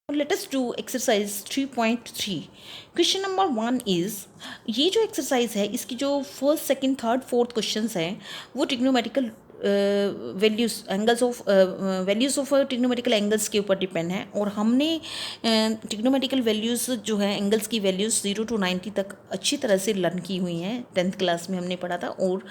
Let us do exercise 3.3. Question number 1 is, ये जो exercise है इसकी जो first second third fourth questions हैं वो trigonometrical values of trigonometrical angles के ऊपर डिपेंड है। और हमने ट्रिग्नोमेट्रिकल वैल्यूज़ जो है एंगल्स की वैल्यूज़ 0 to 90 तक अच्छी तरह से लर्न की हुई हैं, 10th क्लास में हमने पढ़ा था। और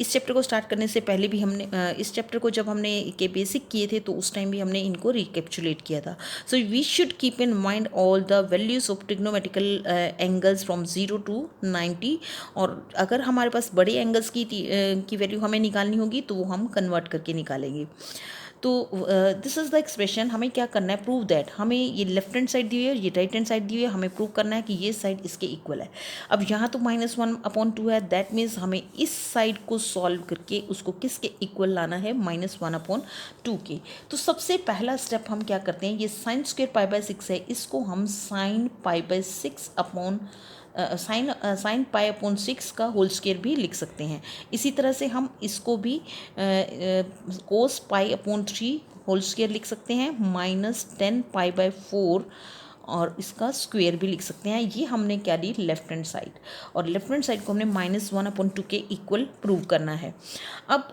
इस चैप्टर को स्टार्ट करने से पहले भी हमने इस चैप्टर को जब हमने के बेसिक किए थे तो उस टाइम भी हमने इनको रिकैप्चुलेट किया था। So we should keep in mind all the values of trigonometrical angles from 0 to 90। और अगर हमारे पास बड़े एंगल्स की वैल्यू हमें निकालनी होगी तो वो हम कन्वर्ट करके निकालेंगे। तो दिस इज़ द एक्सप्रेशन। हमें क्या करना है, प्रूव दैट। हमें ये लेफ्ट हैंड साइड दी हुई है, ये राइट हैंड साइड दी हुई है, हमें प्रूव करना है कि ये साइड इसके इक्वल है। अब यहाँ तो -1/2 है, दैट मीन्स हमें इस साइड को सॉल्व करके उसको किसके इक्वल लाना है, -1/2 के। तो सबसे पहला स्टेप हम क्या करते हैं, ये sin² π/6 है, इसको हम sin π/6 अपॉन sin π/6 का होल स्क्वायर भी लिख सकते हैं। इसी तरह से हम इसको भी cos π/3 होल स्क्वायर लिख सकते हैं, -10 π/4 और इसका स्क्वायर भी लिख सकते हैं। ये हमने क्या ली, लेफ्ट हैंड साइड। और लेफ्ट हैंड साइड को हमने -1/2 के इक्वल प्रूव करना है। अब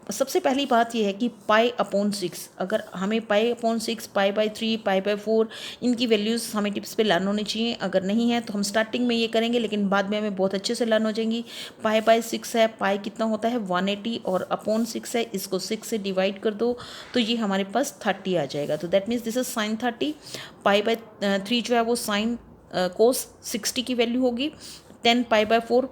सबसे पहली बात यह है कि π/6, अगर हमें π/6, π/3, π/4 इनकी वैल्यूज़ हमें टिप्स पे लर्न होनी चाहिए। अगर नहीं है तो हम स्टार्टिंग में ये करेंगे लेकिन बाद में हमें बहुत अच्छे से लर्न हो जाएंगी। π/6 है, पाई कितना होता है 180 और /6 है, इसको 6 से डिवाइड कर दो तो ये हमारे पास 30 आ जाएगा। तो that means this is sin 30। π/3 जो है वो sin cos 60 की वैल्यू होगी। 10 π/4,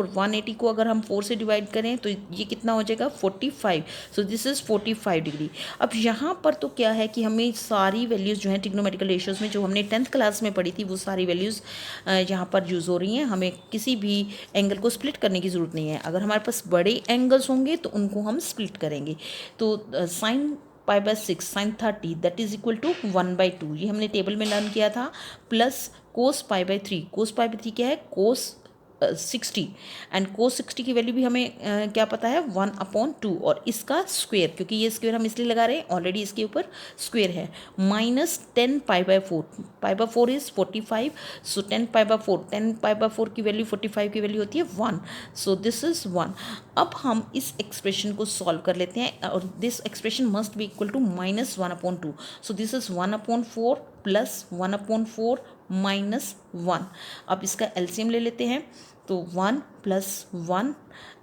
180 को अगर हम 4 से डिवाइड करें तो ये कितना हो जाएगा 45। सो दिस इज़ 45 डिग्री। अब यहाँ पर तो क्या है कि हमें सारी वैल्यूज़ जो हैं ट्रिग्नोमेट्रिकल रेशियोज़ में जो हमने 10th क्लास में पढ़ी थी वो सारी वैल्यूज़ यहाँ पर यूज़ हो रही हैं। हमें किसी भी एंगल को स्प्लिट करने की ज़रूरत नहीं है। अगर हमारे पास बड़े एंगल्स होंगे तो उनको हम स्प्लिट करेंगे। तो sin π/6 sin 30 that is equal to 1/2, ये हमने टेबल में लर्न किया था, प्लस cos π/3। cos π/3 क्या है, cos 60 एंड cos 60 की वैल्यू भी हमें क्या पता है 1/2 और इसका स्क्वेयर, क्योंकि ये स्क्वेयर हम इसलिए लगा रहे हैं ऑलरेडी इसके ऊपर स्क्वेयर है, -10 π/4। π/4 इज 45। सो 10 π/4 की वैल्यू 45 की वैल्यू होती है 1। सो दिस इज 1। अब हम इस एक्सप्रेशन को सॉल्व कर लेते हैं और this expression must be equal to -1/2। So this is 1/4 plus 1/4 -1। अब इसका एलसीएम ले लेते हैं तो 1 + 1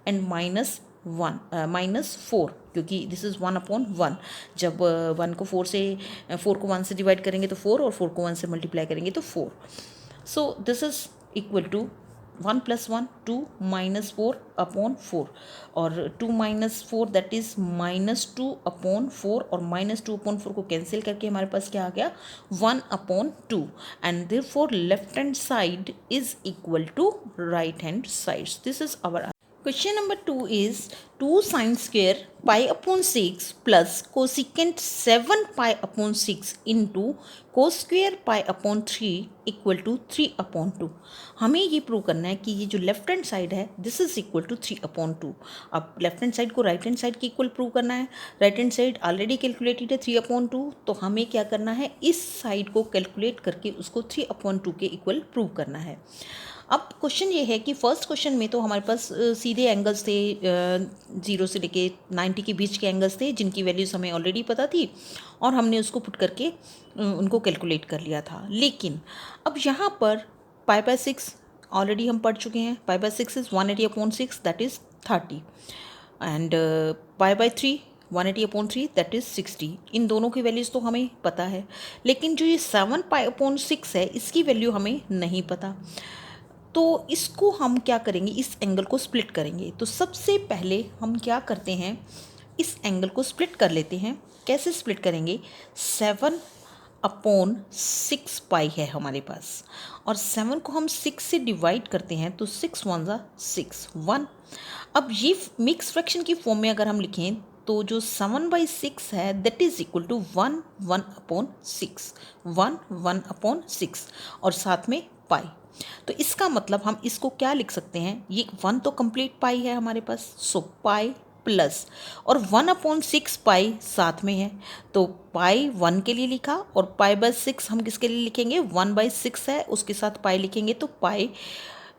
एंड -4, क्योंकि दिस इज़ 1/1। जब 1 को 4 से 4 को 1 से डिवाइड करेंगे तो 4 और 4 को 1 से मल्टीप्लाई करेंगे तो 4। So this is equal to 1 + 1 2 -4/4 और 2 - 4 दैट इज -2/4 और -2/4 को कैंसिल करके हमारे पास क्या आ गया 1/2 and therefore left hand side is equal to right hand side. This is our question number 2 is 2 sin² π/6 plus cosecant 7 π/6 into cos² π/3 equal to 3/2। हमें ये प्रूव करना है कि ये जो लेफ्ट हैंड साइड है दिस इज इक्वल टू 3/2। अब left hand side को राइट हैंड साइड के इक्वल प्रूव करना है। Right hand side already calculated है 3/2, तो हमें क्या करना है इस साइड को कैलकुलेट करके उसको 3/2 के इक्वल प्रूव करना है। अब क्वेश्चन ये है कि फर्स्ट क्वेश्चन में तो हमारे पास सीधे एंगल्स थे, 0 से लेके 90 के बीच के एंगल्स थे जिनकी वैल्यूज़ हमें ऑलरेडी पता थी और हमने उसको पुट करके उनको कैलकुलेट कर लिया था। लेकिन अब यहाँ पर π/6 ऑलरेडी हम पढ़ चुके हैं। π/6 is 180/6 that is 30 and π/3 180/3 that is 60। इन दोनों की वैल्यूज़ तो हमें पता है, लेकिन जो ये 7 π/6 है इसकी वैल्यू हमें नहीं पता। तो इसको हम क्या करेंगे, इस एंगल को स्प्लिट करेंगे। तो सबसे पहले हम क्या करते हैं, इस एंगल को स्प्लिट कर लेते हैं। कैसे स्प्लिट करेंगे, 7/6 पाई है हमारे पास और 7 को हम 6 से डिवाइड करते हैं तो 6 1 ज़ा 6 1। अब ये मिक्स फ्रैक्शन की फॉर्म में अगर हम लिखें तो जो 7/6 है दैट इज़ इक्वल टू 1 1/6 1/6 और साथ में पाई। तो इसका मतलब हम इसको क्या लिख सकते हैं, ये 1 तो कंप्लीट पाई है हमारे पास, सो पाई प्लस, और 1/6 पाई साथ में है तो पाई 1 के लिए लिखा, और पाई/6 हम किसके लिए लिखेंगे, 1/6 है उसके साथ पाई लिखेंगे तो पाई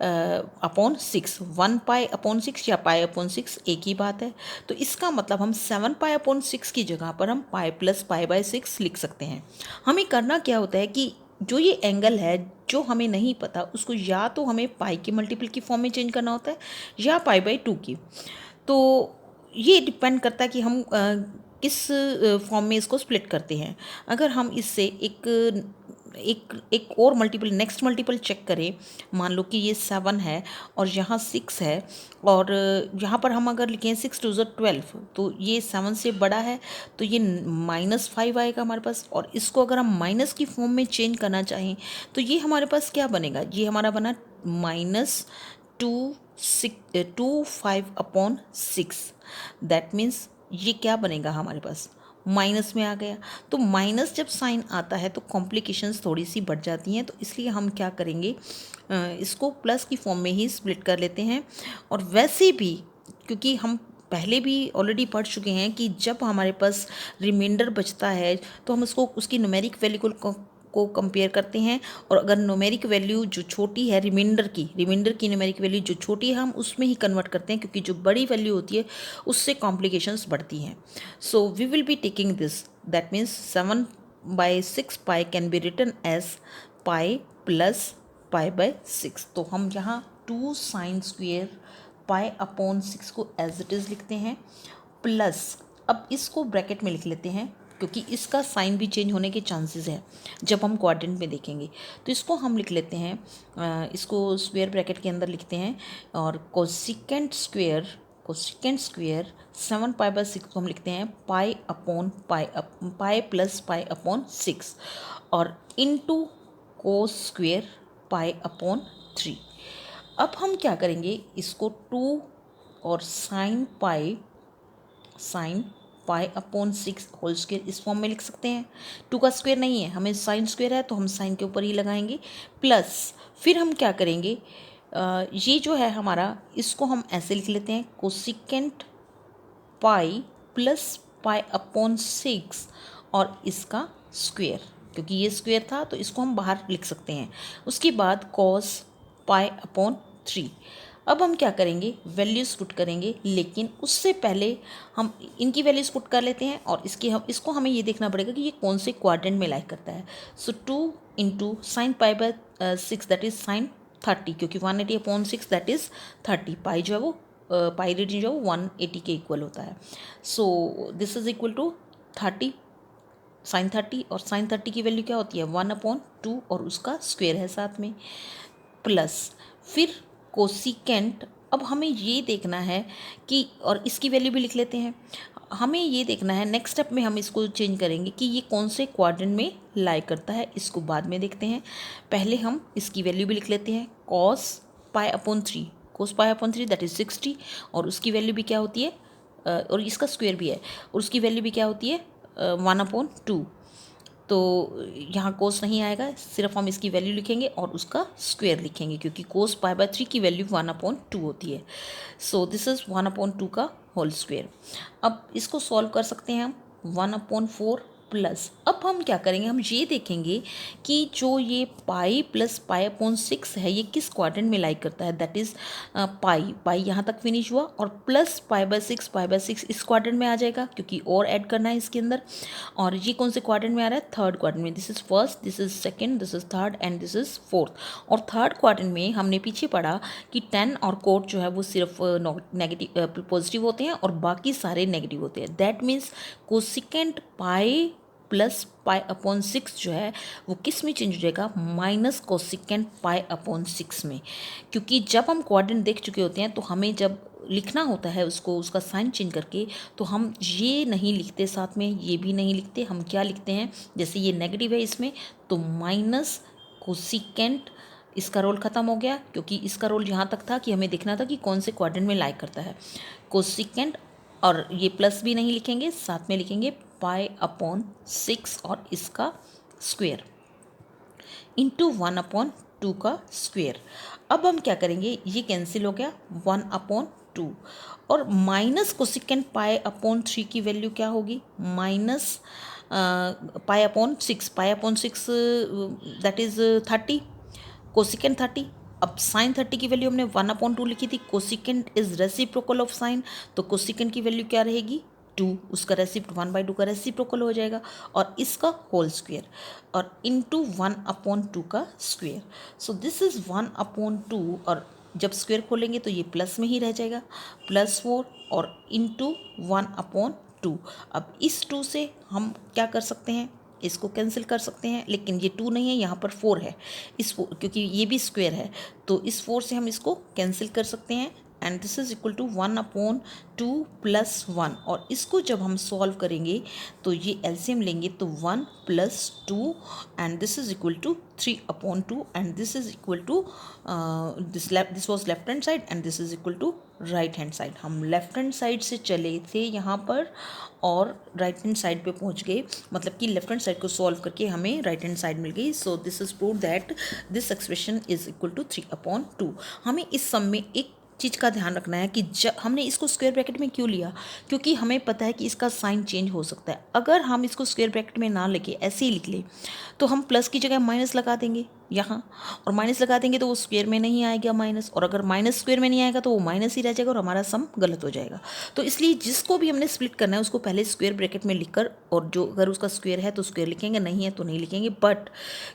अपॉन 6, 1 पाई/6 या पाई/6 एक ही बात है। तो इसका मतलब हम 7 पाई/6 की जगह पर हम पाई प्लस पाई/6 लिख सकते हैं। हमें करना क्या होता है कि जो ये एंगल है जो हमें नहीं पता उसको या तो हमें पाई के मल्टीपल की फॉर्म में चेंज करना होता है या पाई/2 की। तो ये डिपेंड करता है कि हम किस फॉर्म में इसको स्प्लिट करते हैं। अगर हम इससे एक और मल्टीपल, नेक्स्ट मल्टीपल चेक करें, मान लो कि ये 7 है और यहाँ 6 है, और यहाँ पर हम अगर लिखें 6×2 = 12 तो ये 7 से बड़ा है तो ये -5 आएगा हमारे पास। और इसको अगर हम माइनस की फॉर्म में चेंज करना चाहें तो ये हमारे पास क्या बनेगा, ये हमारा बना -5/6। दैट मीन्स ये क्या बनेगा हमारे पास, माइनस में आ गया। तो माइनस जब साइन आता है तो कॉम्प्लिकेशंस थोड़ी सी बढ़ जाती हैं, तो इसलिए हम क्या करेंगे, इसको प्लस की फॉर्म में ही स्प्लिट कर लेते हैं। और वैसे भी क्योंकि हम पहले भी ऑलरेडी पढ़ चुके हैं कि जब हमारे पास रिमाइंडर बचता है तो हम उसको उसकी न्यूमेरिक वैल्यू को कंपेयर करते हैं, और अगर न्यूमेरिक वैल्यू जो छोटी है रिमाइंडर की न्यूमेरिक वैल्यू जो छोटी है हम उसमें ही कन्वर्ट करते हैं, क्योंकि जो बड़ी वैल्यू होती है उससे कॉम्प्लिकेशंस बढ़ती हैं। So we will be taking this, that means 7/6 pi can be written as pi plus पाई/6। तो हम यहाँ 2 sin स्क्वेयर पाई/6 को एज इट इज़ लिखते हैं, प्लस अब इसको ब्रैकेट में लिख लेते हैं क्योंकि इसका साइन भी चेंज होने के चांसेस है जब हम क्वाड्रेंट में देखेंगे। तो इसको हम लिख लेते हैं, इसको स्क्वायर ब्रैकेट के अंदर लिखते हैं, और कोसिकेंट स्क्वेयर 7 पाई/6 को हम लिखते हैं पाई प्लस पाई/6, और इनटू कोस स्क्वेयर पाई/3। अब हम क्या करेंगे, इसको 2 और साइन पाई/6 होल स्क्वेयर इस फॉर्म में लिख सकते हैं। 2 का स्क्वायर नहीं है, हमें साइन स्क्वायर है तो हम साइन के ऊपर ही लगाएंगे, प्लस फिर हम क्या करेंगे, ये जो है हमारा, इसको हम ऐसे लिख लेते हैं कोसिकेंट पाई प्लस पाई/6 और इसका स्क्वायर, क्योंकि ये स्क्वायर था तो इसको हम बाहर लिख सकते हैं। उसके बाद कॉस पाई/3। अब हम क्या करेंगे, वैल्यूज़ पुट करेंगे, लेकिन उससे पहले हम इनकी वैल्यूज़ पुट कर लेते हैं, और इसको हमें ये देखना पड़ेगा कि ये कौन से क्वाड्रेंट में लाइक करता है। सो 2 इंटू साइन पाई/6 दैट इज़ साइन 30, क्योंकि 180/6 दैट इज़ 30। पाई जो है वो पाई रेडियन जो है वो 180 के इक्वल होता है। So this is equal to 30 sine 30, और साइन 30 की वैल्यू क्या होती है 1/2 और उसका स्क्वायर है साथ में, प्लस फिर कोसिकेंट। अब हमें ये देखना है कि, और इसकी वैल्यू भी लिख लेते हैं, हमें ये देखना है नेक्स्ट स्टेप में हम इसको चेंज करेंगे कि ये कौन से क्वाड्रेंट में लाई करता है, इसको बाद में देखते हैं। पहले हम इसकी वैल्यू भी लिख लेते हैं, कॉस पाई/3 दैट इज़ 60, और उसकी वैल्यू भी क्या होती है, और इसका स्क्वायर भी है, और उसकी वैल्यू भी क्या होती है 1/2। तो यहाँ कोस नहीं आएगा, सिर्फ हम इसकी वैल्यू लिखेंगे और उसका स्क्वायर लिखेंगे, क्योंकि कोस पाई/3 की वैल्यू 1/2 होती है। सो दिस इज़ 1/2 का होल स्क्वायर। अब इसको सॉल्व कर सकते हैं हम 1/4 प्लस। अब हम क्या करेंगे, हम ये देखेंगे कि जो ये पाई प्लस पाई/6 है ये किस क्वाड्रेंट में लाइक करता है, दैट इज़ पाई यहाँ तक फिनिश हुआ, और प्लस पाई/6 इस क्वाड्रेंट में आ जाएगा क्योंकि और ऐड करना है इसके अंदर। और ये कौन से क्वाड्रेंट में आ रहा है, थर्ड क्वाड्रेंट में। This is first, this is second, this is third and this is fourth. और थर्ड क्वाड्रेंट में हमने पीछे पढ़ा कि 10 और कोट जो है वो सिर्फ नेगेटिव पॉजिटिव होते हैं और बाकी सारे नेगेटिव होते हैं। That means cosecant pi plus पाई/6 जो है वो किस में चेंज हो जाएगा, माइनस कोसिकेंट पाई/6 में। क्योंकि जब हम क्वाड्रेंट देख चुके होते हैं तो हमें जब लिखना होता है उसको, उसका साइन चेंज करके, तो हम ये नहीं लिखते, साथ में ये भी नहीं लिखते, हम क्या लिखते हैं, जैसे ये नेगेटिव है इसमें तो माइनस कोसिकेंट, इसका रोल ख़त्म हो गया क्योंकि इसका रोल यहाँ तक था कि हमें देखना था कि कौन से क्वाड्रेंट में लाइक करता है, कोसिकेंट, और ये प्लस भी नहीं लिखेंगे, साथ में लिखेंगे पाई/6 और इसका स्क्वायर इंटू 1/2 का स्क्वायर। अब हम क्या करेंगे, ये कैंसिल हो गया, 1/2 2 और माइनस कोसिकेंट पाई अपॉन 3 की वैल्यू क्या होगी, minus pi upon 6, pi upon 6 that is 30, cosecant 30। अब साइन 30 की वैल्यू हमने 1/2 लिखी थी, cosecant is reciprocal of sine, तो कोसिकेंट की वैल्यू क्या रहेगी 2, उसका रेसिप्ट 1/2 का रेसिप्रोकल हो जाएगा और इसका होल स्क्वायर और इंटू 1/2 का स्क्वायर। सो दिस इज़ 1/2 और जब स्क्वायर खोलेंगे तो ये प्लस में ही रह जाएगा, +4 और इंटू 1/2। अब इस 2 से हम क्या कर सकते हैं, इसको कैंसिल कर सकते हैं, लेकिन ये 2 नहीं है, यहाँ पर 4 है, क्योंकि ये भी स्क्वायर है तो इस 4 से हम इसको कैंसिल कर सकते हैं and this is equal to 1/2 + 1 और इसको जब हम सॉल्व करेंगे तो ये एलसीएम लेंगे तो 1 + 2 and this is equal to 3/2 and this is equal to this was left hand side and this is equal to right hand side. हम लेफ्ट हैंड साइड से चले थे यहाँ पर और राइट हैंड साइड पे पहुँच गए, मतलब कि लेफ्ट हैंड साइड को सॉल्व करके हमें राइट हैंड साइड मिल गई। So this is prove that this expression is equal to 3/2। हमें इस सम में एक चीज़ का ध्यान रखना है कि जब हमने इसको स्क्वायर ब्रैकेट में क्यों लिया, क्योंकि हमें पता है कि इसका साइन चेंज हो सकता है। अगर हम इसको स्क्वायर ब्रैकेट में ना लेके ऐसे ही लिख ले तो हम प्लस की जगह माइनस लगा देंगे यहाँ, और माइनस लगा देंगे तो वो स्क्वायर में नहीं आएगा माइनस, और अगर माइनस स्क्वायर में नहीं आएगा तो वो माइनस ही रह जाएगा और हमारा सम गलत हो जाएगा। तो इसलिए जिसको भी हमने स्प्लिट करना है उसको पहले स्क्वायर ब्रैकेट में लिखकर, और जो अगर उसका स्क्वायर है तो स्क्वायर लिखेंगे, नहीं है तो नहीं लिखेंगे, बट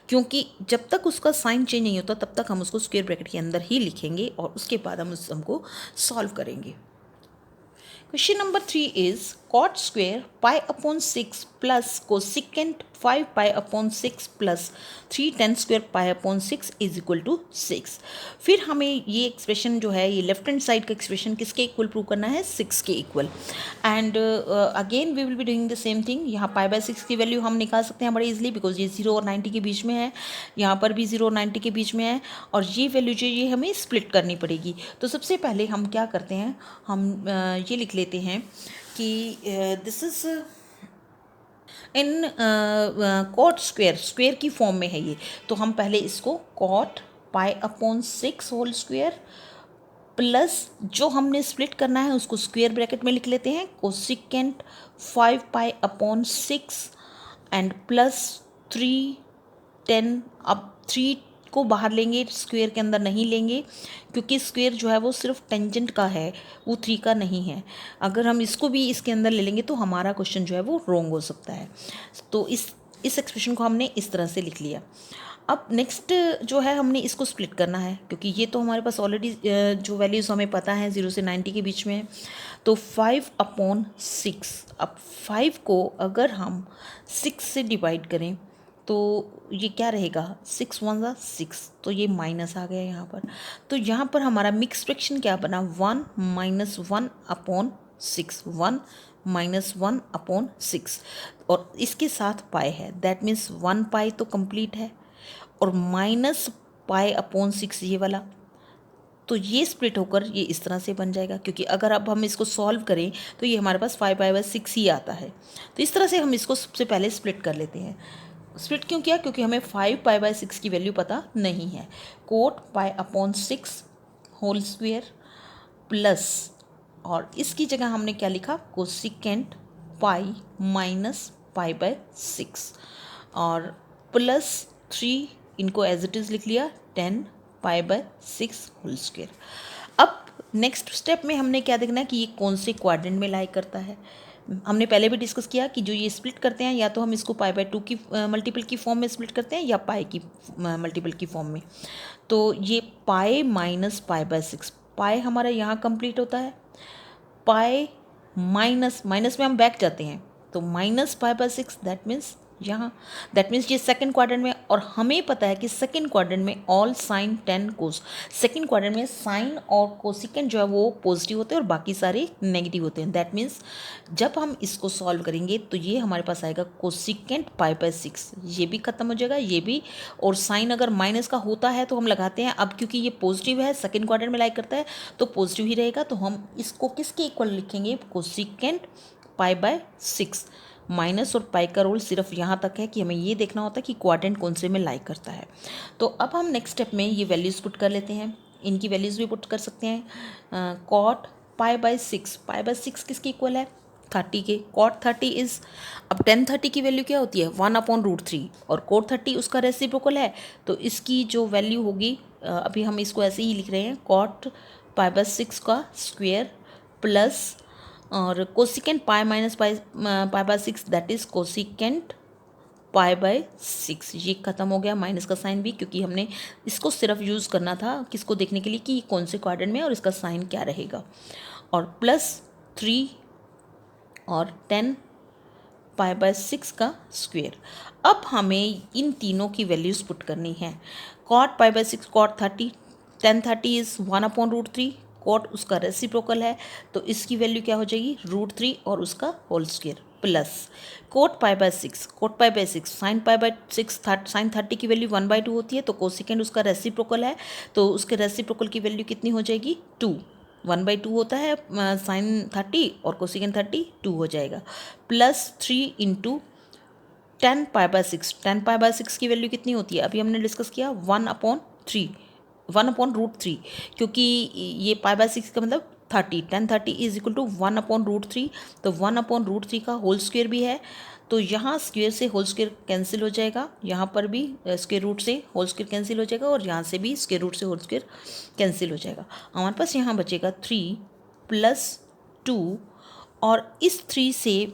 क्योंकि जब तक उसका साइन चेंज नहीं होता तब तक हम उसको स्क्वायर ब्रैकेट के अंदर ही लिखेंगे और उसके बाद हम उस सम को सॉल्व करेंगे। Question number 3 is cot square pi/6 plus cosecant 5 pi/6 plus 3 tan square pi/6 is equal to 6। फिर हमें ये एक्सप्रेशन जो है, ये लेफ्ट हैंड साइड का एक्सप्रेशन किसके इक्वल प्रूव करना है, 6 के equal. And again we will be doing the same thing. यहाँ pi/6 की वैल्यू हम निकाल सकते हैं बड़े इजीली, बिकॉज ये 0 और 90 के बीच में है, यहाँ पर भी 0 और 90 के बीच में है, और ये वैल्यू जो ये हमें स्प्लिट करनी पड़ेगी। तो सबसे पहले हम क्या करते हैं, हम ये लिख लेते हैं कि this is in cot square, square की फॉर्म में है ये, तो हम पहले इसको cot pi/6 whole square plus जो हमने स्प्लिट करना है उसको स्क्वायर ब्रैकेट में लिख लेते हैं, कोसिकेंट 5 pi/6 एंड प्लस 3 10। अब 3 को बाहर लेंगे, स्क्वायर के अंदर नहीं लेंगे, क्योंकि स्क्वायर जो है वो सिर्फ टेंजेंट का है, वो 3 का नहीं है। अगर हम इसको भी इसके अंदर ले लेंगे तो हमारा क्वेश्चन जो है वो रॉन्ग हो सकता है। तो इस एक्सप्रेशन को हमने इस तरह से लिख लिया। अब नेक्स्ट जो है हमने इसको स्प्लिट करना है, क्योंकि ये तो हमारे पास ऑलरेडी जो वैल्यूज़ हमें पता है 0 से 90 के बीच में है। तो 5/6, अब 5 को अगर हम 6 से डिवाइड करें तो ये क्या रहेगा, 6 1 ज़ा 6, तो ये माइनस आ गया यहाँ पर। तो यहाँ पर हमारा मिक्स फ्रैक्शन क्या बना, 1 - 1/6, 1 - 1/6, और इसके साथ पाई है, दैट मीन्स 1 पाई तो कंप्लीट है, और माइनस pi/6 ये वाला, तो ये स्प्लिट होकर ये इस तरह से बन जाएगा, क्योंकि अगर अब हम इसको सॉल्व करें तो ये हमारे पास 5/6 ही आता है। तो इस तरह से हम इसको सबसे पहले स्प्लिट कर लेते हैं। स्प्लिट क्यों किया, क्योंकि हमें 5 pi/6 की वैल्यू पता नहीं है। Coat pi/6 whole square plus, और इसकी जगह हमने क्या लिखा, कोसिकेंट पाई माइनस pi/6 और प्लस 3, इनको एज इट इज़ लिख लिया, 10 pi/6 होल स्क्वायर। अब नेक्स्ट स्टेप में हमने क्या देखना है कि ये कौन से क्वाड्रेंट में लाई करता है। हमने पहले भी डिस्कस किया कि जो ये स्प्लिट करते हैं, या तो हम इसको pi/2 की मल्टीपल की फॉर्म में स्प्लिट करते हैं या पाई की मल्टीपल की फॉर्म में। तो ये पाई माइनस pi/6, पाई हमारा यहाँ कंप्लीट होता है, पाई माइनस में हम बैक जाते हैं, तो माइनस pi/6, दैट मीन्स यहाँ, दैट मीन्स ये सेकंड क्वाड्रेंट में, और हमें पता है कि सेकंड क्वाड्रेंट में ऑल साइन टेन कोस, सेकंड क्वाड्रेंट में साइन और कोसिकेंट जो है वो पॉजिटिव होते हैं और बाकी सारे नेगेटिव होते हैं। दैट मीन्स जब हम इसको सॉल्व करेंगे तो ये हमारे पास आएगा कोसिकेंट pi/6, ये भी खत्म हो जाएगा, ये भी, और साइन अगर माइनस का होता है तो हम लगाते हैं, अब क्योंकि ये पॉजिटिव है, सेकंड क्वाड्रेंट में लाइक करता है तो पॉजिटिव ही रहेगा, तो हम इसको किसके इक्वल लिखेंगे, कोसिकेंट pi/6। माइनस और पाई का रोल सिर्फ यहाँ तक है कि हमें ये देखना होता है कि क्वाड्रेंट कौन से में लाइक करता है। तो अब हम नेक्स्ट स्टेप में ये वैल्यूज़ पुट कर लेते हैं, इनकी वैल्यूज़ भी पुट कर सकते हैं। कॉट पाई बाय सिक्स किसके इक्वल है? 30 के। कॉट 30 इज, अब टेन 30 की वैल्यू क्या होती है? 1/√3 और कोट 30 उसका रेसिप्रोकल है, तो इसकी जो वैल्यू होगी, अभी हम इसको ऐसे ही लिख रहे हैं, कॉट पाई बाय सिक्स का स्क्वेयर प्लस और cosecant pi minus pi by six, that is cosecant pi by six. ये खत्म हो गया, माइनस का साइन भी, क्योंकि हमने इसको सिर्फ यूज़ करना था किसको देखने के लिए कि कौन से क्वाड्रेंट में और इसका साइन क्या रहेगा, और प्लस 3 और 10 पाई बाय सिक्स का स्क्वेयर। अब हमें इन तीनों की वैल्यूज़ पुट करनी है। Cot pi by six, cot 30, 10 30 is 1/√3, cot उसका रेसिप्रोकल है, तो इसकी वैल्यू क्या हो जाएगी? √3 और उसका whole square plus cot pi by six, cot pi by six sine pi by six, sine 30 की वैल्यू 1/2 होती है, तो कोसिकेंड उसका रेसिप्रोकल है, तो उसके रेसिप्रोकल की वैल्यू कितनी हो जाएगी? 2। 1/2 होता है साइन 30 और कोसिकेंड 30 2 हो जाएगा, plus 3 into 10 pi by six. 10 pi by six की वैल्यू कितनी होती है? अभी हमने डिस्कस किया 1/3, क्योंकि ये पाई बाय सिक्स का मतलब 30, 10 30 इज इक्वल टू 1/√3, तो 1/√3 का होल स्क्वेयर भी है, तो यहाँ स्क्वेयर से होल स्क्वेयर कैंसिल हो जाएगा, यहाँ पर भी स्क्वेयर रूट से होल स्क्वेयर कैंसिल हो जाएगा, और यहाँ से भी स्क्वेयर रूट से होल स्क्वेयर कैंसिल हो जाएगा। हमारे पास यहाँ बचेगा 3 + 2, और इस 3 से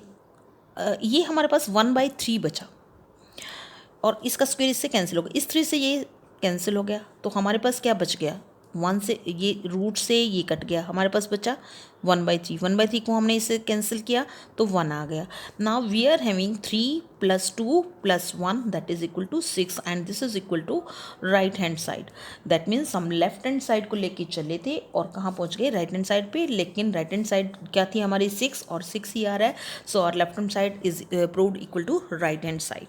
ये हमारे पास 1/3 बचा, और इसका स्क्वेयर इससे कैंसिल हो गया, इस 3 से ये कैंसिल हो गया, तो हमारे पास क्या बच गया? 1 से ये रूट से ये कट गया, हमारे पास बचा 1/3। 1/3 को हमने इससे कैंसिल किया तो 1 आ गया। Now we are having 3 + 2 + 1 that is equal to 6, and this is equal to right hand side. That means हम लेफ्ट हैंड साइड को लेके चले थे और कहाँ पहुँच गए? राइट हैंड साइड पे, लेकिन राइट हैंड साइड क्या थी हमारी? 6, और 6 ही आ रहा है, so our left hand side is proved equal to right hand side.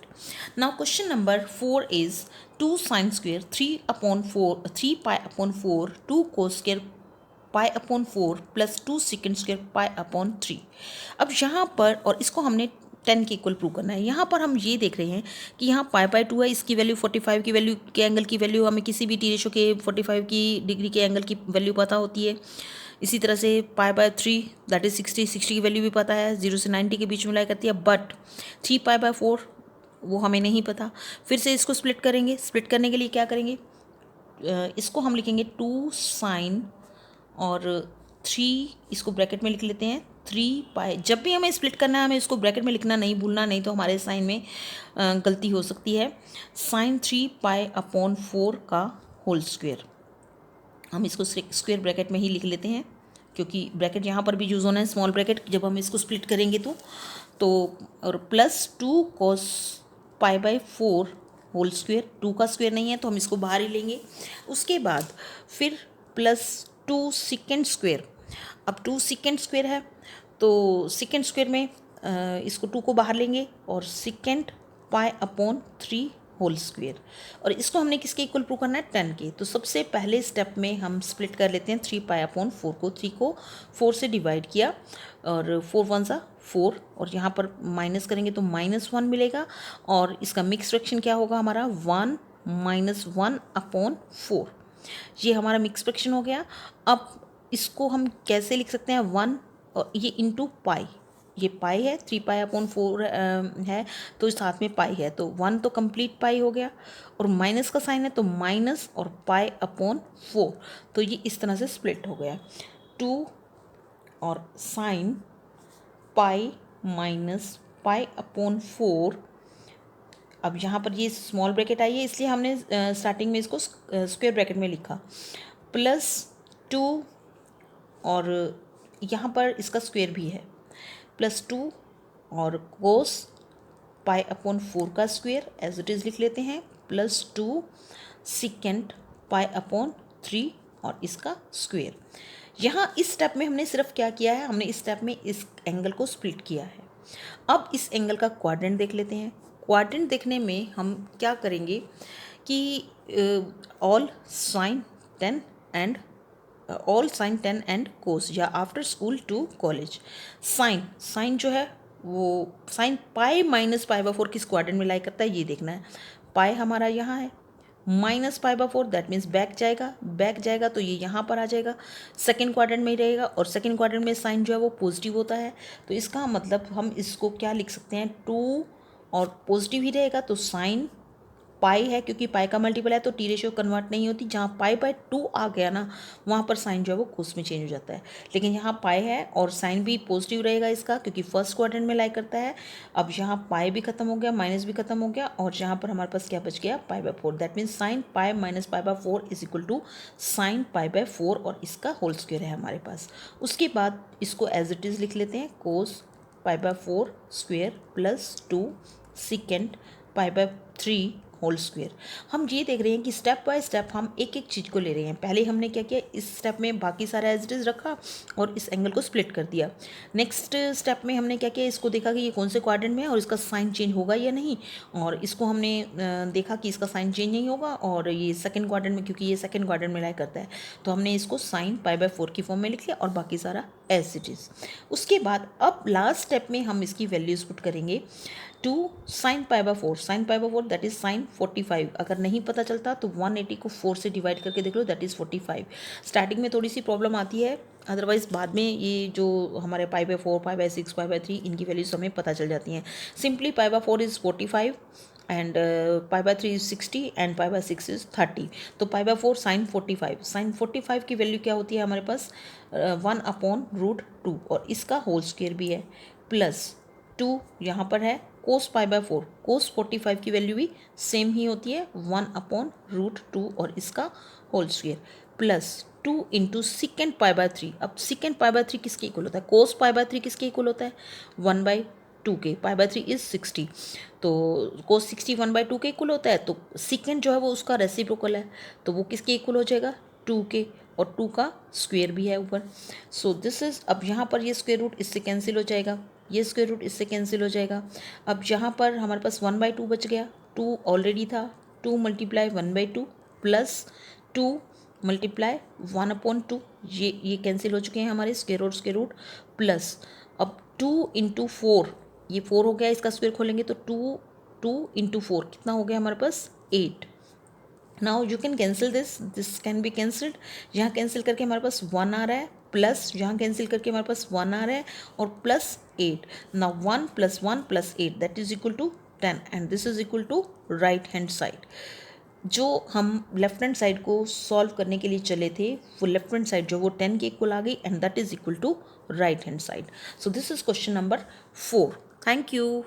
Now question number 4 is 2 sin square 3 pi upon 4 2 cos square pi upon 4 plus 2 secant square pi upon 3। अब यहाँ पर, और इसको हमने 10 के इक्वल प्रूव करना है। यहाँ पर हम ये देख रहे हैं कि यहाँ π/2 है, इसकी वैल्यू 45 की वैल्यू के एंगल की वैल्यू हमें किसी भी टी रेशो के 45 की डिग्री के एंगल की वैल्यू पता होती है। इसी तरह से π/3 दैट इज 60 की वैल्यू भी पता है, 0 से 90 के बीच में लाई करती है, बट 3π/4 वो हमें नहीं पता। फिर से इसको स्प्लिट करेंगे, स्प्लिट करने के लिए क्या करेंगे? इसको हम लिखेंगे 2 sin और 3, इसको ब्रैकेट में लिख लेते हैं 3π। जब भी हमें स्प्लिट करना है हमें इसको ब्रैकेट में लिखना नहीं भूलना, नहीं तो हमारे साइन में गलती हो सकती है। sin 3π/4 का होल स्क्वेयर, हम इसको स्क्वेयर ब्रैकेट में ही लिख लेते हैं, क्योंकि ब्रैकेट यहाँ पर भी यूज़ होना है, स्मॉल ब्रैकेट, जब हम इसको स्प्लिट करेंगे तो और प्लस 2 cos π/4 होल स्क्वेयर, 2 का स्क्वेयर नहीं है तो हम इसको बाहर ही लेंगे। उसके बाद फिर प्लस 2 secant स्क्वेयर, अब 2 secant स्क्वेयर है तो secant स्क्वेयर में इसको 2 को बाहर लेंगे, और secant π/3 होल स्क्वेयर, और इसको हमने किसके इक्वल प्रूव करना है? 10 के। तो सबसे पहले स्टेप में हम स्प्लिट कर लेते हैं 3π/4 को, 3 को 4 से डिवाइड किया, और 4 1 सा 4, और यहाँ पर माइनस करेंगे तो -1 मिलेगा, और इसका मिक्स फ्रैक्शन क्या होगा हमारा? 1 - 1/4, ये हमारा मिक्स फ्रैक्शन हो गया। अब इसको हम कैसे लिख सकते हैं? 1 और ये इंटू पाई, ये पाई है, 3π/4 है, तो साथ में पाई है, तो 1 तो कंप्लीट पाई हो गया, और माइनस का साइन है तो माइनस और π/4, तो ये इस तरह से स्प्लिट हो गया। 2 और साइन पाई माइनस π/4। अब यहाँ पर ये स्मॉल ब्रैकेट आई है, इसलिए हमने स्टार्टिंग में इसको स्क्वायर ब्रैकेट में लिखा, प्लस 2, और यहाँ पर इसका स्क्वायर भी है, प्लस 2 और कोस π/4 का स्क्वायर एज इट इज़ लिख लेते हैं, प्लस 2 secant π/3 और इसका स्क्वायर। यहाँ इस स्टेप में हमने सिर्फ क्या किया है? हमने इस स्टेप में इस एंगल को स्प्लिट किया है। अब इस एंगल का क्वाड्रेंट देख लेते हैं। क्वाड्रेंट देखने में हम क्या करेंगे कि ऑल साइन 10 एंड कोस, या after school to college. Sine जो है वो साइन पाई माइनस π/4 किस क्वाड्रेंट में लाई करता है ये देखना है। पाई हमारा यहाँ है, -π/4 दैट मीन्स बैक जाएगा तो ये यहाँ पर आ जाएगा, सेकेंड क्वाड्रेंट में ही रहेगा, और सेकेंड क्वाड्रेंट में साइन जो है वो पॉजिटिव होता है। तो इसका मतलब हम इसको क्या लिख सकते हैं, 2 और पॉजिटिव ही रहेगा तो साइन पाई है, क्योंकि पाई का मल्टीपल है तो टी रेशियो कन्वर्ट नहीं होती। जहाँ π/2 आ गया ना, वहाँ पर साइन जो है वो कोस में चेंज हो जाता है। लेकिन यहाँ पाई है और साइन भी पॉजिटिव रहेगा इसका, क्योंकि फर्स्ट क्वाड्रेंट में लाई करता है। अब यहाँ पाई भी खत्म हो गया, माइनस भी खत्म हो गया, और यहाँ पर हमारे पास क्या बच गया, π/4। That means sine pi minus π/4 is equal to sine π/4, और इसका होल स्क्वायर है हमारे पास। उसके बाद इसको एज इट इज़ लिख लेते हैं, cos π/4 square plus 2 second π/3 whole square. हम ये देख रहे हैं कि स्टेप बाय स्टेप हम एक एक चीज़ को ले रहे हैं। पहले हमने क्या किया, इस स्टेप में बाकी सारा एज इट इज़ रखा और इस एंगल को स्प्लिट कर दिया। नेक्स्ट स्टेप में हमने क्या किया, इसको देखा कि ये कौन से क्वाड्रेंट में है और इसका साइन चेंज होगा या नहीं, और इसको हमने देखा कि इसका साइन चेंज नहीं होगा, और ये सेकेंड क्वाड्रेंट में, क्योंकि ये सेकेंड क्वाड्रेंट में लाई करता है, तो हमने इसको साइन π/4 की फॉर्म में लिख लिया और बाकी सारा एज इट इज़। उसके बाद अब लास्ट स्टेप में हम इसकी वैल्यूज पुट करेंगे। 2 साइन π/4 दैट इज साइन 45। अगर नहीं पता चलता तो 180 को 4 से डिवाइड करके देख लो, दैट इज़ 45। स्टार्टिंग में थोड़ी सी प्रॉब्लम आती है, अदरवाइज बाद में ये जो हमारे π/4 π/6 π/3 इनकी वैल्यूज हमें पता चल जाती हैं। सिंपली पी/4 is 45 and π/3 is 60 and π/6 is 30। तो π/4 साइन 45 की वैल्यू क्या होती है हमारे पास, 1/√2, और इसका होल स्क्वायर भी है, प्लस 2 यहाँ पर है कोस π/4, कोस 45 की वैल्यू भी सेम ही होती है, 1/√2 और इसका whole square, plus 2 into second π/3। अब सेकेंड π/3 किसके इक्वल होता है, कोस π/3 किसके इक्वल होता है, 1/2 के। π/3 इज 60, तो कोस 60 1/2 के इक्वल होता है, तो सेकेंड जो है वो उसका रेसिप्रोकल है, तो वो किसके इक्वल हो जाएगा, 2 के, और 2 का स्क्वायर भी है ऊपर। सो दिस इज, अब यहाँ पर ये स्क्वायर रूट इससे कैंसिल हो जाएगा, ये स्क्वायर रूट इससे कैंसिल हो जाएगा। अब यहाँ पर हमारे पास 1/2 बच गया, 2 ऑलरेडी था, 2 मल्टीप्लाई 1/2 प्लस 2 मल्टीप्लाई 1/2, ये कैंसिल हो चुके हैं हमारे स्क्वायर रूट, प्लस अब 2 इंटू 4, ये 4 हो गया, इसका स्क्वायर खोलेंगे तो 2 इंटू 4 कितना हो गया हमारे पास, 8। Now you can cancel this can be cancelled, यहाँ कैंसिल करके हमारे पास 1 आ रहा है, प्लस यहाँ कैंसिल करके हमारे पास 1 आ रहा है, और प्लस 8। नाउ 1 + 1 + 8 that is equal to 10, and this is equal to right hand side. जो हम लेफ्ट हैंड साइड को सॉल्व करने के लिए चले थे, वो लेफ्ट हैंड साइड जो वो 10 के इक्वल आ गई, and that is equal to right hand side. So this is question number 4। Thank you.